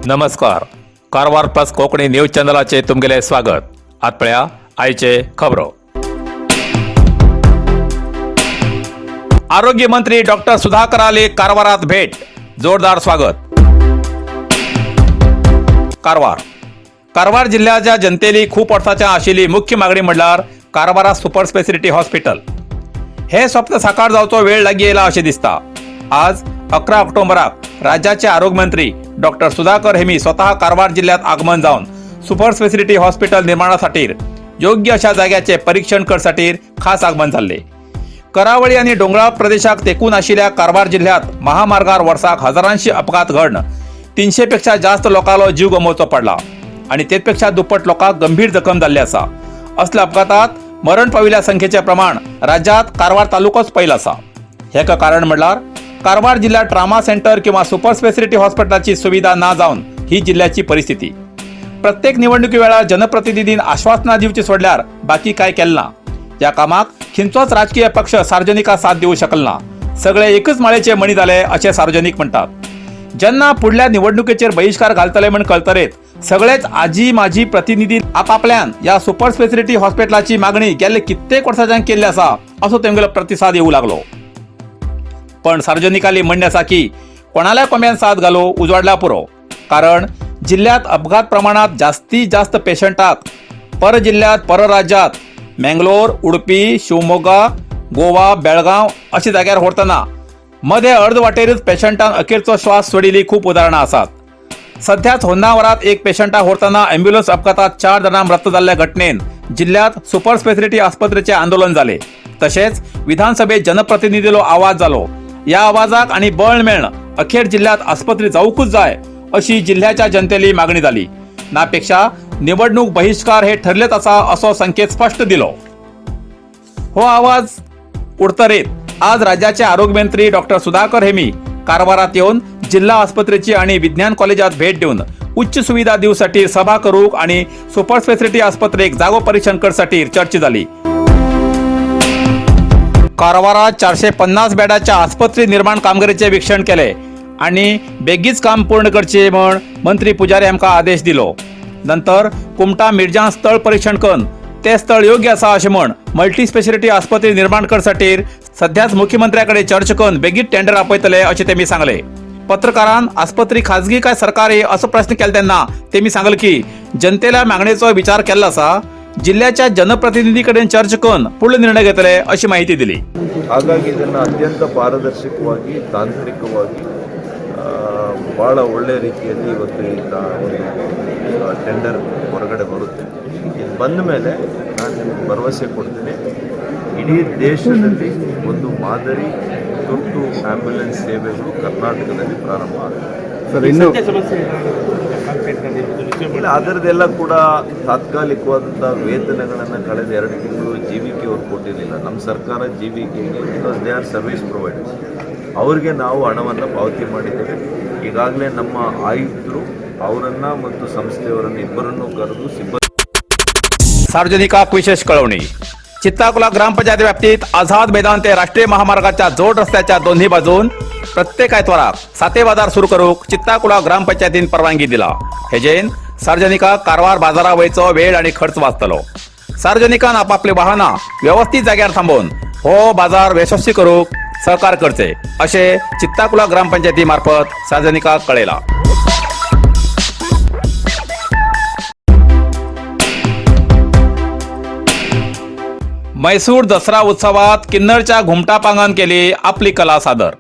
नमस्कार. Karwar plus Konkani news चॅनलाचे तुमगेले स्वागत. आतपळ्या आयचे खबरो. आरोग्य मंत्री डॉक्टर सुधाकर आले कारवारात भेट. जोरदार स्वागत. कारवार जिल्ह्याच्या जनतेली खूप वर्षाच्या आशिल्ली मुख्य मागणी म्हणल्यार कारवारा सुपर स्पेशालिटी हॉस्पिटल. हे स्वप्न साकार जावचो वेळ लागी येयला अशें दिसता. आज 11 ऑक्टोबराक राज्याचे आरोग्य मंत्री डॉक्टर सुधाकर हेमी स्वतः कारवार जिल्ह्यात आगमन जावन सुपर स्पेशालिटी हॉस्पिटल निर्माणासाठी योग्य अशा जाग्याचे परीक्षण करसाठी खास आगमन झाले. करावळी आणि डोंगराळ प्रदेशाक तेकून आशिल्ल्या कारवार जिल्ह्यात महामार्गार वर्साक हजारांशी अपघात घडन 300 पेक्षा जास्त लोकांलो जीव गमोवचो पडला आणि तेपेक्षा दुप्पट लोकांक गंभीर जखम जाल्ली आसा. असल्या अपघातात मरण पाविल्ल्या संख्येचे प्रमाण राज्यात कारवार तालुकोच पयला आसा. हेका कारण म्हणल्यार कारवार जिल्ह्यात ट्रामा सेंटर किंवा सुपर स्पेशालिटी हॉस्पिटलाची सुविधा ना जावन ही जिल्ह्याची परिस्थिती. प्रत्येक निवडणुकी वेळार जनप्रतिनिधीन आश्वासना दिवची सोडल्यार बाकी काय केलें ना. या कामाक खिंचोच राजकीय पक्ष सार्वजनिका साथ देऊ शकल ना. सगळे एकच माळेचे मणी जाले असे सार्वजनिक म्हणतात. जेन्ना पुढल्या निवडणुकीचेर बहिष्कार घालतले म्हण कळतरेत सगळेच आजी माजी प्रतिनिधी आपापल्यान या सुपर स्पेशालिटी हॉस्पिटलाची मागणी गेले कित्येक वर्सांच्यान केल्ली आसा असो तेंगेलो प्रतिसाद येऊ लागलो. पण सार्वजनिकांनी म्हणणे आसा की कोणाल्या कोंब्यान साथ घालो उजवाडला पुरो. कारण जिल्ह्यात अपघात प्रमाणात जास्तीत जास्त पेशंटाक पर जिल्ह्यात पर राज्यात मंगलोर, उडपी, शिवमोगा, गोवा, बेळगाव अशी जाग्यार व्हरतना मध्ये अर्ध वाटेरच पेशंटान अखेरचो श्वास सोडिल्ली खूप उदाहरणां आसात. सध्याच होन्नावरात एक पेशंटाक व्हरतना अँब्युलन्स अपघातात 4 जाणां मृत्यू जाल्ल्या घटनेन जिल्ह्यात सुपर स्पेशालिटी आस्पत्रेचे आंदोलन झाले. तसेच विधानसभेत जनप्रतिनिधीलो आवाज जालो. या आवाजाक आणि बळ मेळन अखेर जिल्ह्यात आस्पत्री जावूकच जाय अशी जिल्ह्याच्या जनतेली मागणी झाली. नापेक्षा निवडणूक बहिष्कार हे ठरलेच आसा असो संकेत स्पष्ट दिलो. हो आवाज उडतरेत आज राज्याचे आरोग्य मंत्री डॉक्टर सुधाकर हेमी कारवारात येऊन जिल्हा आस्पत्रेची आणि विज्ञान कॉलेजात भेट देऊन उच्च सुविधा दिवसाठी सभा करूक आणि सुपर स्पेशालिटी आस्पत्रेक जागो परीक्षण करसाठी चर्चा झाली. कारवारात 450 बेडाच्या आस्पत्री निर्माण कामगिरीचे वीक्षण केले आणि बेगीच काम पूर्ण करचे म्हण मंत्री पुजारी आमकां आदेश दिलो. नंतर कुमटा मिर्जा स्थळ परीक्षण करून ते स्थळ योग्य आसा अशें म्हण मल्टी स्पेशालिटी आस्पत्री निर्माण करसाठी सध्याच मुख्यमंत्र्याकडे चर्चा करून बेगीत टेंडर आपयतले अशें तेमी सांगले. पत्रकारान आस्पत्री खाजगी काय सरकारी असो प्रश्न केला तेन्ना तेमी सांगले की जनतेल्या मागणेचो विचार केल्लो आसा. जिल्ह्याच्या जनप्रतिनिधी कडेन चर्चा करून पुढे निर्णय घेतले अशी माहिती दिली. ಹಾಗಾಗಿ ಇದನ್ನು ಅತ್ಯಂತ ಪಾರದರ್ಶಕವಾಗಿ ತಾಂತ್ರಿಕವಾಗಿ ಭಾಳ ಒಳ್ಳೆಯ ರೀತಿಯಲ್ಲಿ ಇವತ್ತು ಟೆಂಡರ್ ಹೊರಗಡೆ ಬರುತ್ತೆ. ಇದು ಬಂದ ಮೇಲೆ ನಾನು ನಿಮಗೆ ಭರವಸೆ ಕೊಡ್ತೀನಿ ಇಡೀ ದೇಶದಲ್ಲಿ ಒಂದು ಮಾದರಿ ತುರ್ತು ಆಂಬ್ಯುಲೆನ್ಸ್ ಸೇವೆಗಳು ಕರ್ನಾಟಕದಲ್ಲಿ ಪ್ರಾರಂಭ ಆಗುತ್ತೆ. ಇಲ್ಲ ಅದರದೆಲ್ಲ ಕೂಡ ತಾತ್ಕಾಲಿಕವಾದಂಥ ವೇತನಗಳನ್ನು ಕಳೆದ 2 ತಿಂಗಳು ಜೀವಿಕೆ ಅವ್ರು ಕೊಟ್ಟಿರಲಿಲ್ಲ. ನಮ್ಮ ಸರ್ಕಾರ ಜೀವಿಕೆಗೆ because they are service providers ಅವ್ರಿಗೆ ನಾವು ಹಣವನ್ನು ಪಾವತಿ ಮಾಡಿದ್ದೇವೆ. ಈಗಾಗಲೇ ನಮ್ಮ ಆಯುಕ್ತರು ಅವರನ್ನು ಮತ್ತು ಸಂಸ್ಥೆಯವರನ್ನು ಇಬ್ಬರನ್ನು ಕರೆದು ಸಿಬ್ಬಂದಿ. सार्वजनिकाक विशेष कळवणी. चित्ताकुला ग्रामपंचायत व्याप्तीत आझाद मैदान ते राष्ट्रीय महामार्गाच्या जोड रस्त्याच्या दोन्ही बाजून प्रत्येक आयतवाराक साते बाजार सुरू करूक चित्ताकुला ग्रामपंचायतीन परवानगी दिला. हेजेन सार्वजनिकाक कारवार बाजारा वयचो वेळ आणि खर्च वाचतलो. सार्वजनिकान आपापली वाहनां व्यवस्थित जाग्यार थांबोवन हो बाजार यशस्वी करूक सहकार करचे असे चित्ताकुला ग्रामपंचायती मार्फत सार्वजनिकाक कळयला. मैसूर दसरा उत्सवात किन्नरच्या घुमटा पांगान केली आपली कला सादर.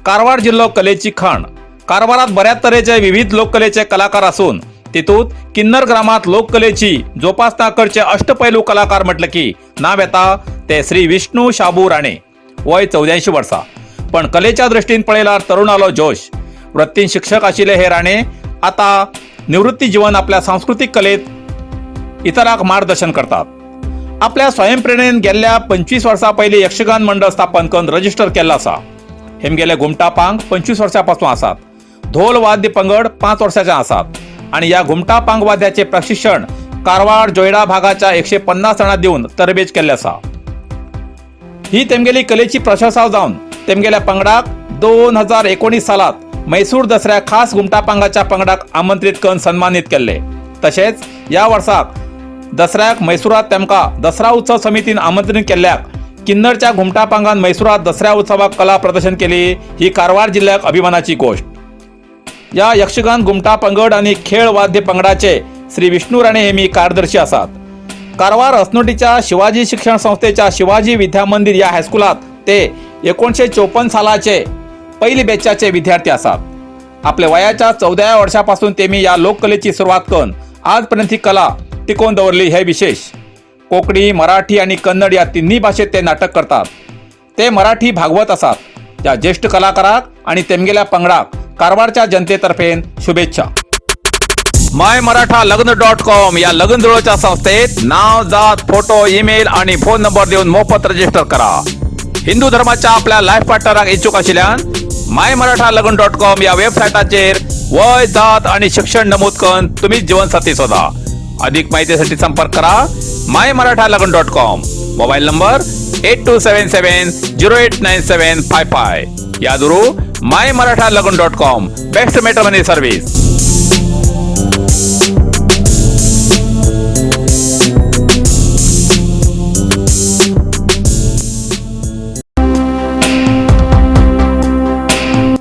कारवार जिल्हो कलेची खण. कारवारात बऱ्याच तरेचे विविध लोककलेचे कलाकार असून तितूंत किन्नर ग्रामात लोककलेची जोपासना करचे अष्टपैलू कलाकार म्हटले की नाव येता ते श्री विष्णू शाबू राणे. वय 84 वर्सां. पण कलेच्या दृष्टीन पळयल्यार तरुणालो जोश. वृत्तीन शिक्षक आशिल्ले हे राणे आता निवृत्ती जीवन आपल्या सांस्कृतिक कलेत इतरांक मार्गदर्शन करतात. आपल्या स्वयंप्रेरणेन गेल्ल्या 25 वर्सां पयलीं यक्षगान मंडळ स्थापन करून रजिस्टर केल्लो आसा. हेमगेले घुमटा पांग 25 वर्सां पासून आसात. धोल वाद्य पंगड 5 वर्सांचे आसात आणि या घुमटा पांग वाद्याचे प्रशिक्षण कारवार जोयडा भागाच्या 150 जाणां दिवन तरबेज केल्ले आसा. ही तेमगेली कलेची प्रशंसा जावन तेमगेल्या पंगडाक 2019 सालात मैसूर दसऱ्याक खास घुमटा पंगडाच्या पंगडाक आमंत्रित करून सन्मानित केले. तशेंच या वर्साक दसऱ्याक मैसूरात तेमका दसरा उत्सव समितीन आमंत्रित केल्ल्याक किन्नरच्या घुमटा पंगडान मैसूरात दसऱ्या उत्सवाक कला प्रदर्शन केली. ही कारवार जिल्ह्याक अभिमानाची गोष्ट. या यक्षगान घुमटा पंगड आणि खेळ वाद्य पंगडाचे श्री विष्णू राणे हेमी कार्यदर्शी आसात. कारवार असनोटीच्या शिवाजी शिक्षण संस्थेच्या शिवाजी विद्या मंदिर या हायस्कुलात ते 1954 सालाचे पहिली बॅचाचे विद्यार्थी आसात. आपल्या वयाच्या 14व्या वर्षापासून तेमी या लोककलेची सुरुवात करून आजपर्यंत ही कला टिकवून दवरली हे विशेष. कोंकणी, मराठी आणि कन्नड या तिन्ही भाषेत ते नाटक करतात. ते मराठी भागवत आसात. या ज्येष्ठ कलाकाराक आणि तेमगेल्या पंगडाक कारवारच्या जनतेतर्फे शुभेच्छा. MyMarathaLagn.com या लग्न जुळवच्या संस्थेत नाव, जात, फोटो, ईमेल आणि फोन नंबर देऊन मोफत रजिस्टर करा. हिंदू धर्माच्या आपल्या लाईफ पार्टनराक इच्छुक आशिल्ल्यान MyMarathaLagn.com या वेबसायटाचेर वय, जात आणि शिक्षण नमूद करून तुम्ही जीवनसाथी शोधा. अधिक माहितीसाठी संपर्क करा MyMarathaLagn.com. Mobile number 8277089755. यादुरू MyMarathaLagn.com best matrimony service.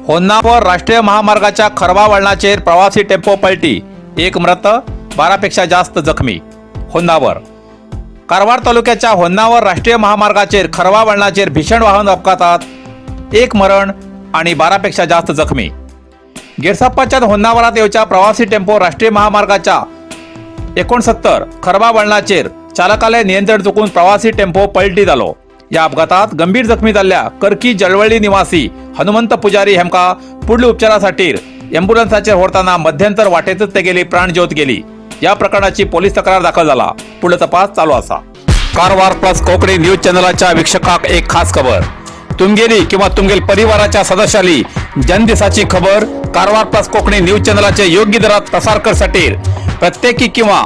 Honnavar राष्ट्रीय महामार्गाच्या खरवा वळणाचेर प्रवासी टेम्पो पलटी. 1 मृत, 12 पेक्षा जास्त जखमी. होन्नावर कारवार तालुक्याच्या होन्नावर राष्ट्रीय महामार्गाचेर खरवा वळणाचेर भीषण वाहन अपघातात 1 मरण आणि 12 पेक्षा जास्त जखमी. गिरसाप्पाच्या होन्नावरात येवच्या प्रवासी टेम्पो राष्ट्रीय महामार्गाच्या 69 खरवा वळणाचेर चालकाले नियंत्रण चुकून प्रवासी टेम्पो पलटी जालो. या अपघातात गंभीर जखमी जाल्ल्या करकी जळवळी निवासी हनुमंत पुजारी हेमका पुढील उपचारासाठी एम्ब्युलन्साचेर व्हरताना मध्यंतर वाटेतच तेगेली प्राण ज्योत गेली. या प्रकरणाची पोलीस तक्रार दाखल झाला. पुढे तपास चालू असा. कारवार प्लस कोंकणी न्यूज चॅनलाच्या वीक्षकाक एक खास खबर. तुमगेली किंवा तुमगेल परिवाराच्या सदस्याली जनदिसाची खबर कारवार प्लस कोंकणी न्यूज चॅनलाचे योग्य दरात प्रसार करसाठी प्रत्येकी किंवा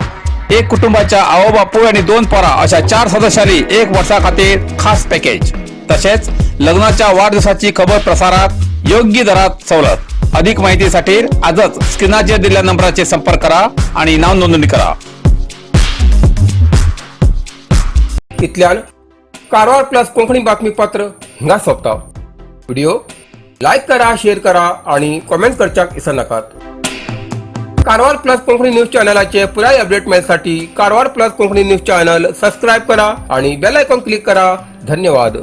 एक कुटुंबाच्या आवो बापू आणि 2 पोरा अशा 4 सदस्यांनी 1 वर्षा खातीर खास पॅकेज. तसेच लग्नाच्या वाढदिवसाची खबर प्रसाराक योग्य दरात सवलत. अधिक माहितीसाठी आजच स्क्रीनाचेर दिलेल्या नंबराचे संपर्क करा आणि नाव नोंदणी करा. इतल्यान कारवार प्लस कोंकणी बातमीपत्र हिंगा सोंपता. व्हिडिओ लाईक करा, शेअर करा आणि कमेंट करच्याक विसरू नकात. कारवार प्लस कोंकणी न्यूज चॅनलाचे पुराय अपडेट मिळण्यासाठी Karwar plus Konkani news channel subscribe करा आणि बेल आयकॉन क्लिक करा. धन्यवाद.